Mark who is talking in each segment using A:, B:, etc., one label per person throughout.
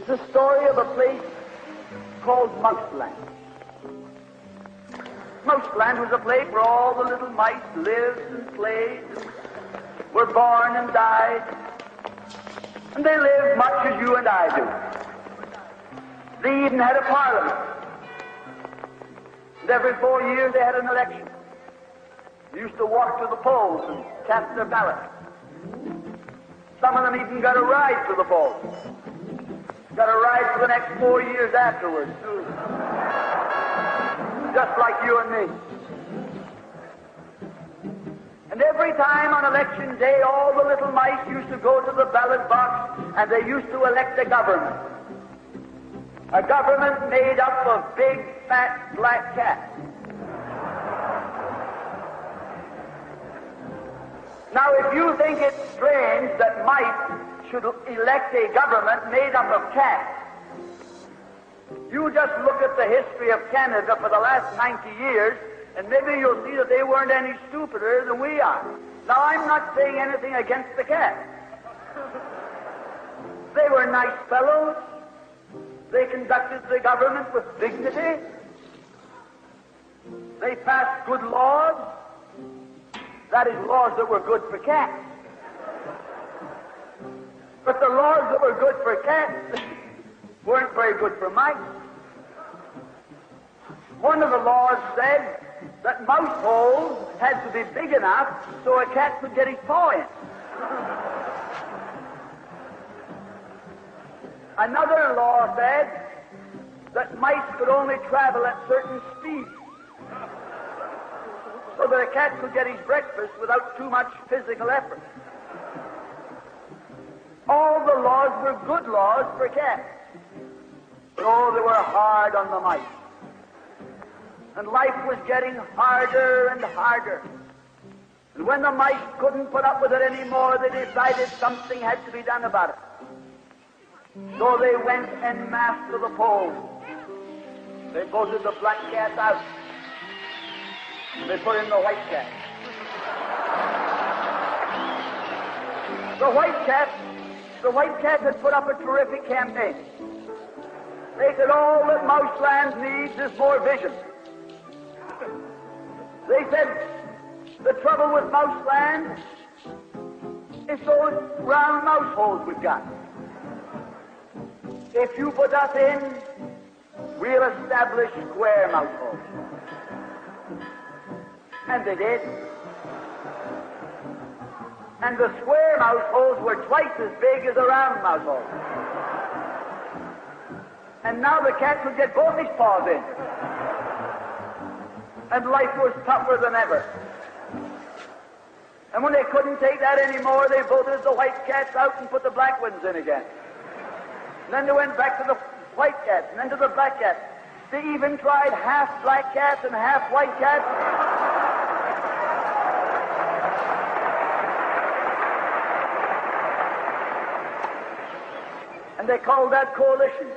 A: It's the story of a place called Mouseland. Mouseland was a place where all the little mice lived and played, and were born and died, and they lived much as you and I do. They even had a parliament, and every 4 years they had an election. They used to walk to the polls and cast their ballot. Some of them even got a ride to the polls. Got a ride for the next 4 years afterwards, too. Just like you and me. And every time on election day, all the little mice used to go to the ballot box and they used to elect a government. A government made up of big, fat, black cats. Now, if you think it's strange that mice should elect a government made up of cats, you just look at the history of Canada for the last 90 years, and maybe you'll see that they weren't any stupider than we are. Now, I'm not saying anything against the cats. They were nice fellows. They conducted the government with dignity. They passed good laws. That is, laws that were good for cats. But the laws that were good for cats weren't very good for mice. One of the laws said that mouse holes had to be big enough so a cat could get his paw in. Another law said that mice could only travel at certain speeds so that a cat could get his breakfast without too much physical effort. All the laws were good laws for cats. So they were hard on the mice. And life was getting harder and harder. And when the mice couldn't put up with it anymore, they decided something had to be done about it. So they went en masse to the polls. They voted the black cat out. They put in the white cat. The white cat had put up a terrific campaign. They said all that Mouseland needs is more vision. They said the trouble with Mouseland is those round mouse holes we've got. If you put us in, we'll establish square mouse holes. And they did. And the square mouse holes were twice as big as the round mouse holes. And now the cat could get both his paws in. And life was tougher than ever. And when they couldn't take that anymore, they voted the white cats out and put the black ones in again. And then they went back to the white cats, and then to the black cats. They even tried half black cats and half white cats. And they called that coalition.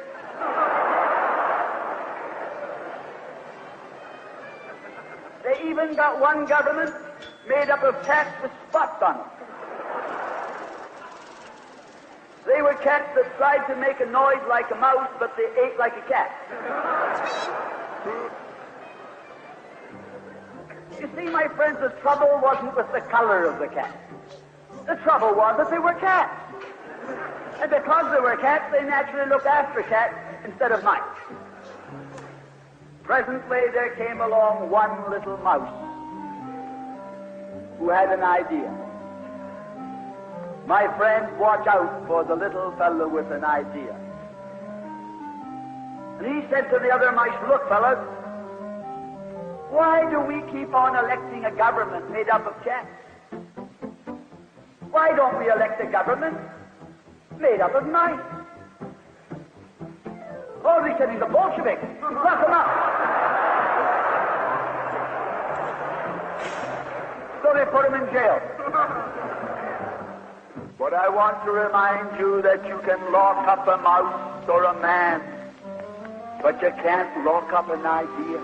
A: They even got one government made up of cats with spots on them. They were cats that tried to make a noise like a mouse, but they ate like a cat. You see, my friends, the trouble wasn't with the color of the cat. The trouble was that they were cats. And because they were cats, they naturally looked after cats instead of mice. Presently, there came along one little mouse who had an idea. My friend, watch out for the little fellow with an idea. And he said to the other mice, look, fellas, why do we keep on electing a government made up of cats? Why don't we elect a government made up of mice? Oh, they said he's a Bolshevik. Lock him up. So they put him in jail. But I want to remind you that you can lock up a mouse or a man, but you can't lock up an idea.